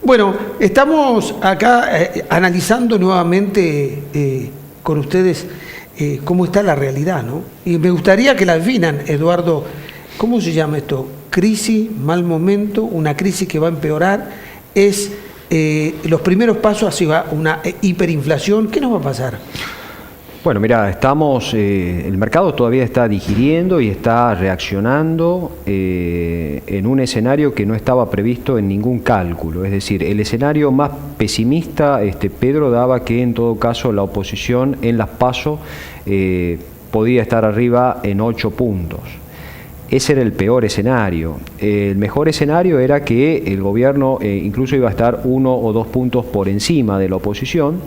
Bueno, estamos acá analizando nuevamente con ustedes cómo está la realidad, ¿no? Y me gustaría que la definan, Eduardo, ¿cómo se llama esto? Crisis, mal momento, una crisis que va a empeorar, es los primeros pasos hacia una hiperinflación. ¿Qué nos va a pasar? Bueno, mira, el mercado todavía está digiriendo y está reaccionando en un escenario que no estaba previsto en ningún cálculo. Es decir, el escenario más pesimista, Pedro, daba que en todo caso la oposición en las PASO podía estar arriba en 8 puntos. Ese era el peor escenario. El mejor escenario era que el gobierno incluso iba a estar 1 o 2 puntos por encima de la oposición,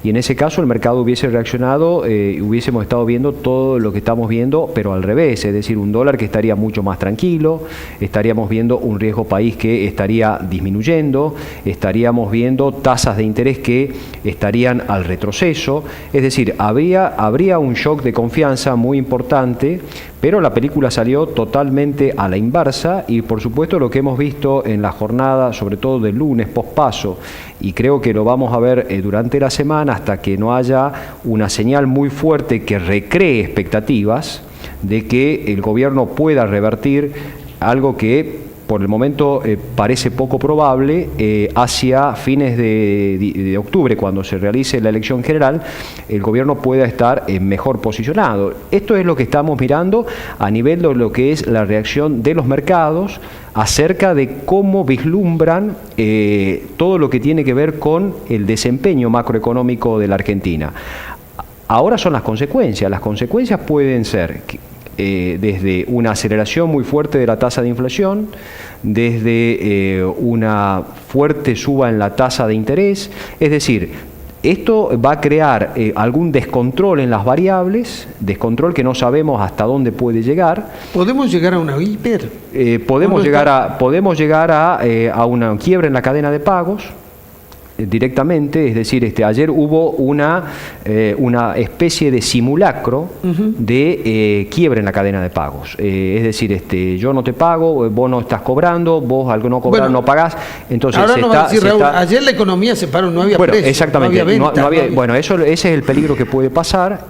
y en ese caso el mercado hubiese reaccionado, hubiésemos estado viendo todo lo que estamos viendo, pero al revés, es decir, un dólar que estaría mucho más tranquilo, estaríamos viendo un riesgo país que estaría disminuyendo, estaríamos viendo tasas de interés que estarían al retroceso, es decir, habría un shock de confianza muy importante, pero la película salió totalmente a la inversa y por supuesto lo que hemos visto en la jornada, sobre todo del lunes post-paso, y creo que lo vamos a ver durante la semana hasta que no haya una señal muy fuerte que recree expectativas de que el gobierno pueda revertir algo que por el momento parece poco probable, hacia fines de octubre, cuando se realice la elección general, el gobierno pueda estar mejor posicionado. Esto es lo que estamos mirando a nivel de lo que es la reacción de los mercados acerca de cómo vislumbran todo lo que tiene que ver con el desempeño macroeconómico de la Argentina. Ahora son las consecuencias. Las consecuencias pueden ser desde una aceleración muy fuerte de la tasa de inflación, desde una fuerte suba en la tasa de interés, es decir, esto va a crear algún descontrol en las variables, descontrol que no sabemos hasta dónde puede llegar. ¿Podemos llegar a una hiper? Podemos llegar a una quiebra en la cadena de pagos, directamente, es decir, ayer hubo una especie de simulacro de quiebre en la cadena de pagos. Es decir, yo no te pago, vos no estás cobrando, vos algo no cobras, no pagás. Entonces, ahora no va a decir, Raúl, ayer la economía se paró, no había precio, exactamente, no había venta. Bueno, ese es el peligro que puede pasar,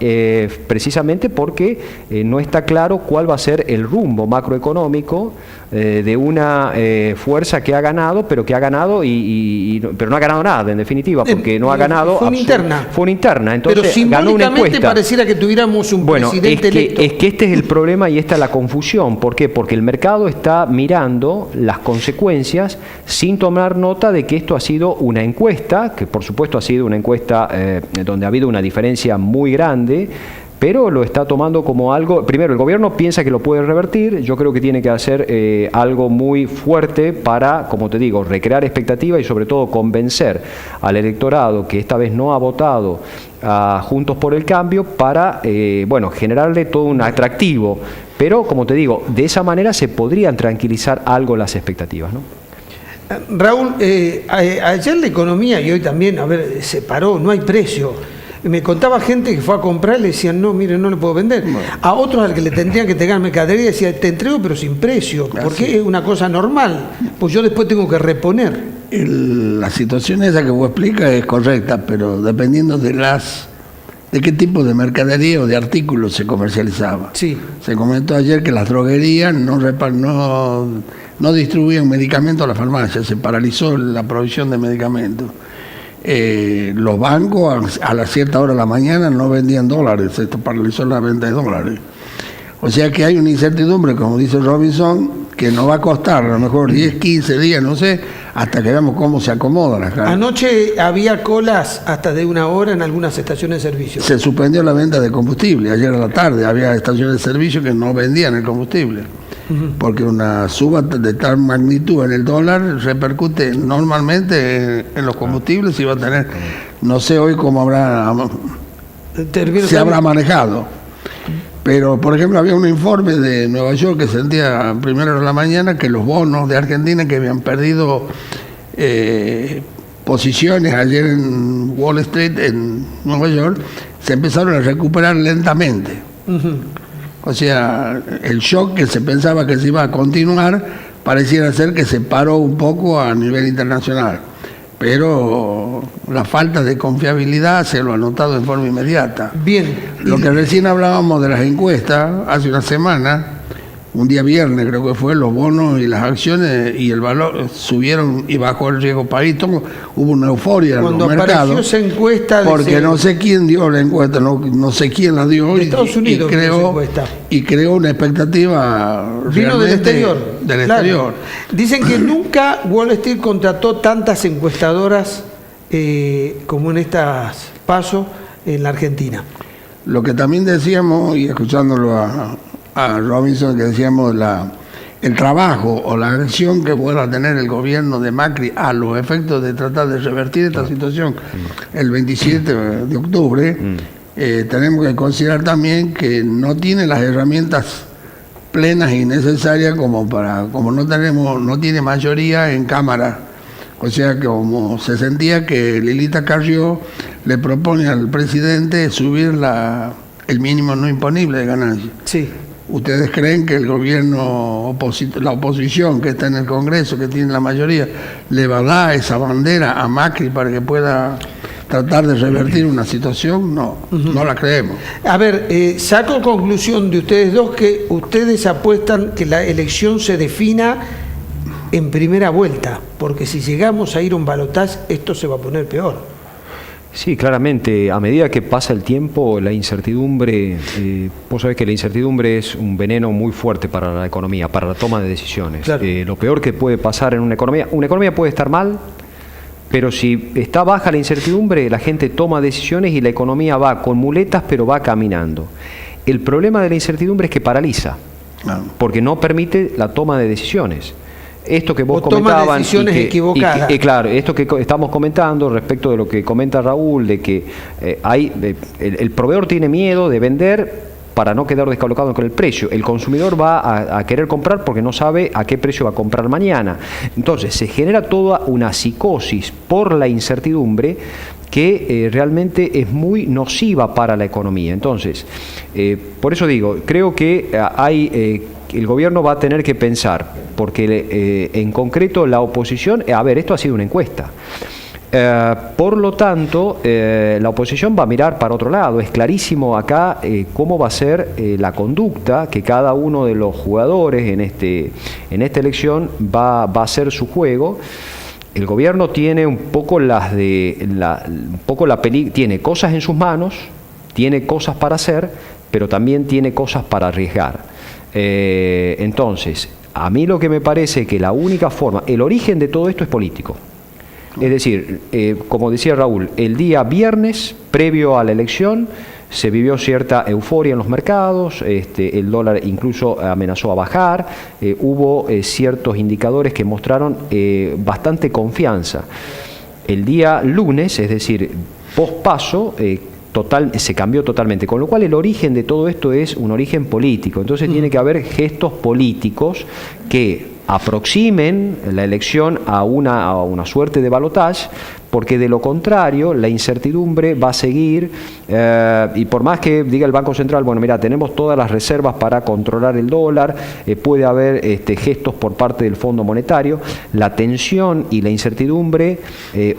precisamente porque no está claro cuál va a ser el rumbo macroeconómico de una fuerza que ha ganado, pero que ha ganado pero no ha ganado nada, en definitiva, porque no ha ganado. Fue una interna. Fue una interna, entonces pero ganó una encuesta. Pareciera que tuviéramos un presidente electo. Es que este es el problema y esta es la confusión. ¿Por qué? Porque el mercado está mirando las consecuencias sin tomar nota de que esto ha sido una encuesta, que por supuesto ha sido una encuesta donde ha habido una diferencia muy grande, pero lo está tomando como algo. Primero, el gobierno piensa que lo puede revertir. Yo creo que tiene que hacer algo muy fuerte para, como te digo, recrear expectativas y sobre todo convencer al electorado que esta vez no ha votado a Juntos por el Cambio para, generarle todo un atractivo. Pero, como te digo, de esa manera se podrían tranquilizar algo las expectativas, ¿no? Raúl, ayer la economía y hoy también, se paró, no hay precio. Me contaba gente que fue a comprar y le decían, no, mire, no le puedo vender. Bueno. A otros al que le tendrían que entregar mercadería decía, te entrego pero sin precio, porque es una cosa normal, pues yo después tengo que reponer. La situación esa que vos explicas es correcta, pero dependiendo de qué tipo de mercadería o de artículos se comercializaba. Sí. Se comentó ayer que las droguerías no distribuían medicamentos a la farmacia, se paralizó la provisión de medicamentos. Los bancos a las cierta hora de la mañana no vendían dólares, se paralizó la venta de dólares. O sea que hay una incertidumbre, como dice Robinson, que nos va a costar a lo mejor 10, 15 días, no sé, hasta que veamos cómo se acomodan las cargas. Anoche había colas hasta de 1 hora en algunas estaciones de servicio. Se suspendió la venta de combustible. Ayer a la tarde había estaciones de servicio que no vendían el combustible. Porque una suba de tal magnitud en el dólar repercute normalmente en los combustibles y va a tener, no sé hoy cómo se habrá manejado. Pero, por ejemplo, había un informe de Nueva York que sentía a primera hora de la mañana que los bonos de Argentina que habían perdido posiciones ayer en Wall Street, en Nueva York, se empezaron a recuperar lentamente. O sea, el shock que se pensaba que se iba a continuar pareciera ser que se paró un poco a nivel internacional. pero la falta de confiabilidad se lo ha notado en forma inmediata. Bien. Lo que recién hablábamos de las encuestas, hace una semana, un día viernes creo que fue, los bonos y las acciones y el valor subieron y bajó el riesgo país. Hubo una euforia en los mercados. Cuando apareció esa encuesta... Porque no sé quién dio la encuesta, no sé quién la dio. De Estados Unidos y creó una expectativa... Vino del exterior. Del exterior. Dicen que nunca Wall Street contrató tantas encuestadoras como en estas pasos en la Argentina. Lo que también decíamos, y escuchándolo a Robinson, que decíamos el trabajo o la acción que pueda tener el gobierno de Macri a los efectos de tratar de revertir esta situación el 27 de octubre, tenemos que considerar también que no tiene las herramientas plenas y necesarias como no tiene mayoría en Cámara. O sea, que como se sentía que Lilita Carrió le propone al presidente subir el mínimo no imponible de ganancia. Sí. ¿Ustedes creen que el gobierno, la oposición que está en el Congreso, que tiene la mayoría, le va a dar esa bandera a Macri para que pueda tratar de revertir una situación? No, no la creemos. A ver, saco conclusión de ustedes dos que ustedes apuestan que la elección se defina en primera vuelta, porque si llegamos a ir a un balotaje, esto se va a poner peor. Sí, claramente, a medida que pasa el tiempo, la incertidumbre, vos sabés que la incertidumbre es un veneno muy fuerte para la economía, para la toma de decisiones. Claro. Lo peor que puede pasar en una economía puede estar mal, pero si está baja la incertidumbre, la gente toma decisiones y la economía va con muletas, pero va caminando. El problema de la incertidumbre es que paraliza, porque no permite la toma de decisiones. Esto que vos comentaban, decisiones equivocadas. Claro, esto que estamos comentando respecto de lo que comenta Raúl, de que el proveedor tiene miedo de vender para no quedar descolocado con el precio. El consumidor va a querer comprar porque no sabe a qué precio va a comprar mañana. Entonces se genera toda una psicosis por la incertidumbre que realmente es muy nociva para la economía. Entonces, por eso digo, creo que el gobierno va a tener que pensar, porque en concreto la oposición, esto ha sido una encuesta. Por lo tanto, la oposición va a mirar para otro lado. Es clarísimo acá cómo va a ser la conducta que cada uno de los jugadores en esta elección va a hacer su juego. El gobierno tiene un poco tiene cosas en sus manos, tiene cosas para hacer, pero también tiene cosas para arriesgar. Entonces, a mí lo que me parece que la única forma, el origen de todo esto es político. Es decir, como decía Raúl, el día viernes, previo a la elección, se vivió cierta euforia en los mercados, el dólar incluso amenazó a bajar, hubo ciertos indicadores que mostraron bastante confianza. El día lunes, es decir, pospaso, se cambió totalmente, con lo cual el origen de todo esto es un origen político. Entonces tiene que haber gestos políticos que aproximen la elección a una suerte de balotaje, porque de lo contrario la incertidumbre va a seguir, y por más que diga el Banco Central, bueno, mira, tenemos todas las reservas para controlar el dólar, puede haber gestos por parte del Fondo Monetario, la tensión y la incertidumbre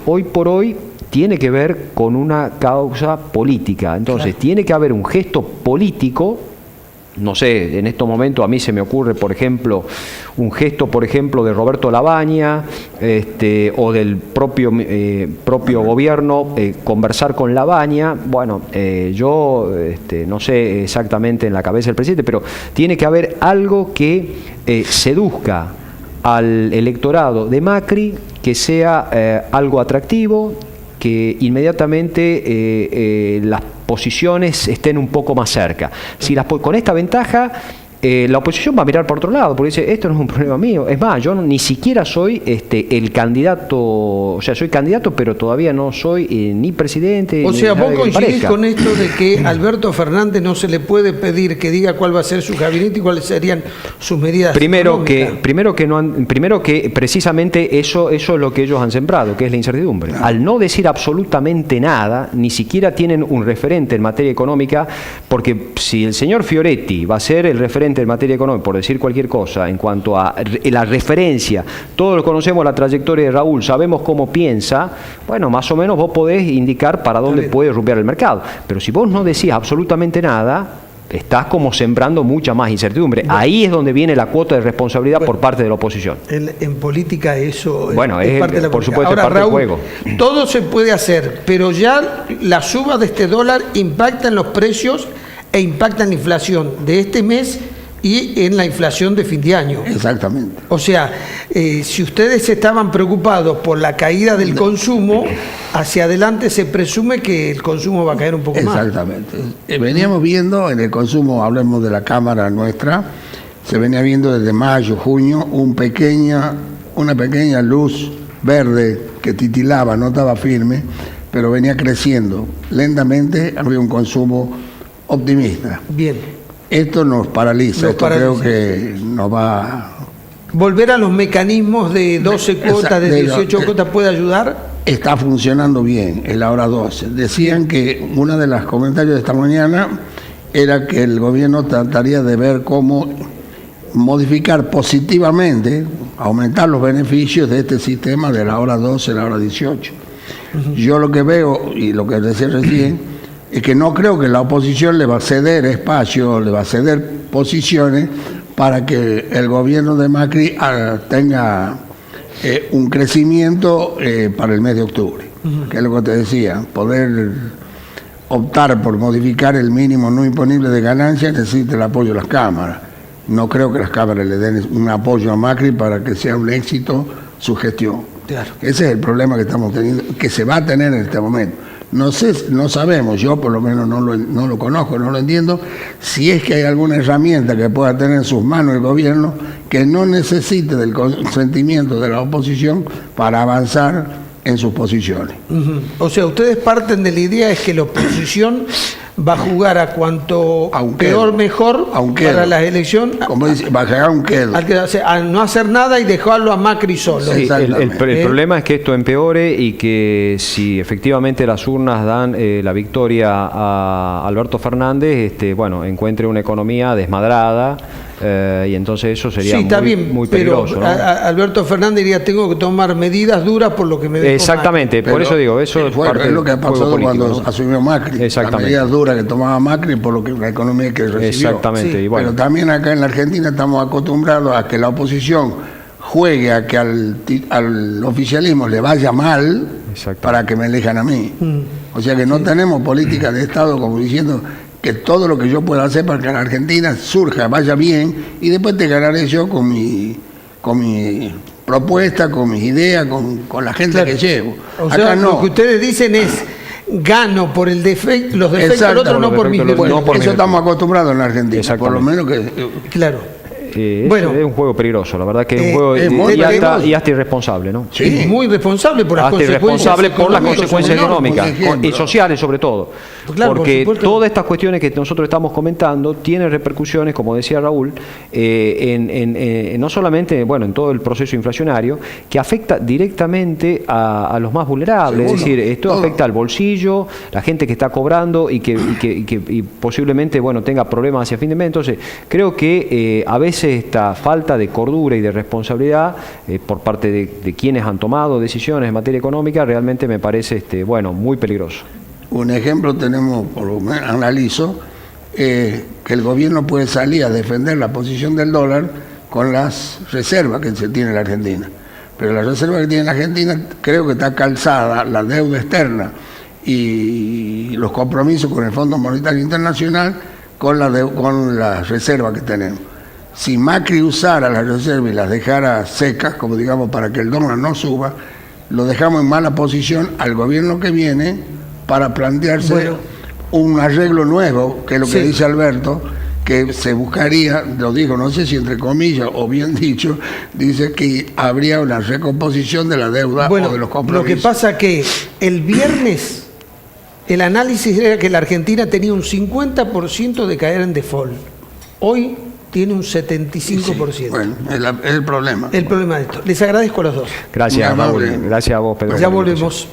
hoy por hoy tiene que ver con una causa política. Entonces, tiene que haber un gesto político. No sé, en estos momentos a mí se me ocurre, por ejemplo, un gesto, por ejemplo, de Roberto Labaña, o del propio gobierno, conversar con Labaña. Bueno, yo no sé exactamente en la cabeza del presidente, pero tiene que haber algo que seduzca al electorado de Macri, que sea algo atractivo, que inmediatamente las posiciones estén un poco más cerca. Con esta ventaja, la oposición va a mirar por otro lado, porque dice, esto no es un problema mío. Es más, yo ni siquiera soy el candidato, o sea, soy candidato, pero todavía no soy ni presidente. O sea, vos coincidís con esto de que a Alberto Fernández no se le puede pedir que diga cuál va a ser su gabinete y cuáles serían sus medidas económicas. Primero que precisamente eso es lo que ellos han sembrado, que es la incertidumbre. Al no decir absolutamente nada, ni siquiera tienen un referente en materia económica, porque si el señor Fioretti va a ser el referente dirigente en materia económica, por decir cualquier cosa, en cuanto a la referencia, todos conocemos la trayectoria de Raúl, sabemos cómo piensa, bueno, más o menos vos podés indicar para dónde puede rumbear el mercado. Pero si vos no decís absolutamente nada, estás como sembrando mucha más incertidumbre. Bueno, ahí es donde viene la cuota de responsabilidad por parte de la oposición. En política eso bueno, es parte de la por política. supuesto, ahora, parte Raúl, del juego. Todo se puede hacer, pero ya la suba de este dólar impacta en los precios e impacta en la inflación de este mes y en la inflación de fin de año. Exactamente. O sea, si ustedes estaban preocupados por la caída del consumo, hacia adelante se presume que el consumo va a caer un poco más. Exactamente. Veníamos viendo en el consumo, hablemos de la Cámara nuestra, se venía viendo desde mayo, junio, una pequeña luz verde que titilaba, no estaba firme, pero venía creciendo. Lentamente había un consumo optimista. Bien. Esto nos paraliza, creo que nos va... ¿Volver a los mecanismos de 12 cuotas, de 18 cuotas puede ayudar? Está funcionando bien, el ahora 12. Decían que una de las comentarios de esta mañana era que el gobierno trataría de ver cómo modificar positivamente, aumentar los beneficios de este sistema de la hora 12 a la hora 18. Yo lo que veo, y lo que decía recién, es que no creo que la oposición le va a ceder espacio, le va a ceder posiciones para que el gobierno de Macri tenga un crecimiento para el mes de octubre, que es lo que te decía, poder optar por modificar el mínimo no imponible de ganancias necesita el apoyo de las cámaras. No creo que las cámaras le den un apoyo a Macri para que sea un éxito su gestión. Claro. Ese es el problema que estamos teniendo, que se va a tener en este momento. No sabemos, yo por lo menos no lo conozco, no lo entiendo, si es que hay alguna herramienta que pueda tener en sus manos el gobierno que no necesite del consentimiento de la oposición para avanzar en sus posiciones. O sea, ustedes parten de la idea es que la oposición va a jugar a cuanto peor mejor para las elecciones. Como dice, va a jugar un quedo. A no hacer nada y dejarlo a Macri solo. Sí, el problema es que esto empeore y que si efectivamente las urnas dan la victoria a Alberto Fernández, bueno, encuentre una economía desmadrada. Y entonces eso sería muy peligroso, pero ¿no? Alberto Fernández diría, tengo que tomar medidas duras por lo que me dejó exactamente, Macri. Por eso digo, eso es lo que ha pasado político, cuando asumió Macri, las medidas duras que tomaba Macri por lo que la economía que recibió. Exactamente. Sí. Y bueno. Pero también acá en la Argentina estamos acostumbrados a que la oposición juegue a que al oficialismo le vaya mal para que me elijan a mí. O sea que no tenemos política de Estado como diciendo que todo lo que yo pueda hacer para que la Argentina surja, vaya bien, y después te ganaré yo con mi propuesta, con mis ideas, con la gente que llevo. O sea, lo que ustedes dicen es, gano por los defectos del otro, no por mis defectos. Bueno, eso estamos acostumbrados en la Argentina, por lo menos que... Claro. Bueno, es un juego peligroso, la verdad que es un juego y hasta irresponsable, ¿no? Sí, es muy responsable por las consecuencias económicas y sociales sobre todo. Claro, porque todas estas cuestiones que nosotros estamos comentando tienen repercusiones, como decía Raúl, no solamente en todo el proceso inflacionario, que afecta directamente a los más vulnerables. Es decir, esto afecta al bolsillo, la gente que está cobrando y que posiblemente tenga problemas hacia fin de mes. Entonces, creo que a veces esta falta de cordura y de responsabilidad por parte de quienes han tomado decisiones en materia económica realmente me parece muy peligroso. Un ejemplo tenemos, por lo menos analizo, que el gobierno puede salir a defender la posición del dólar con las reservas que se tiene en la Argentina. Pero la reserva que tiene la Argentina creo que está calzada, la deuda externa y los compromisos con el Fondo Monetario Internacional con la reserva que tenemos. Si Macri usara las reservas y las dejara secas, como digamos, para que el dólar no suba, lo dejamos en mala posición al gobierno que viene para plantearse un arreglo nuevo, que es lo que dice Alberto, que se buscaría, lo digo, no sé si entre comillas o bien dicho, dice que habría una recomposición de la deuda o de los compromisos. Lo que pasa que el viernes el análisis era que la Argentina tenía un 50% de caer en default. Hoy tiene un 75%. Sí, bueno, es el problema. El problema de esto. Les agradezco a los dos. Gracias, Raúl. Gracias a vos, Pedro. Ya volvemos.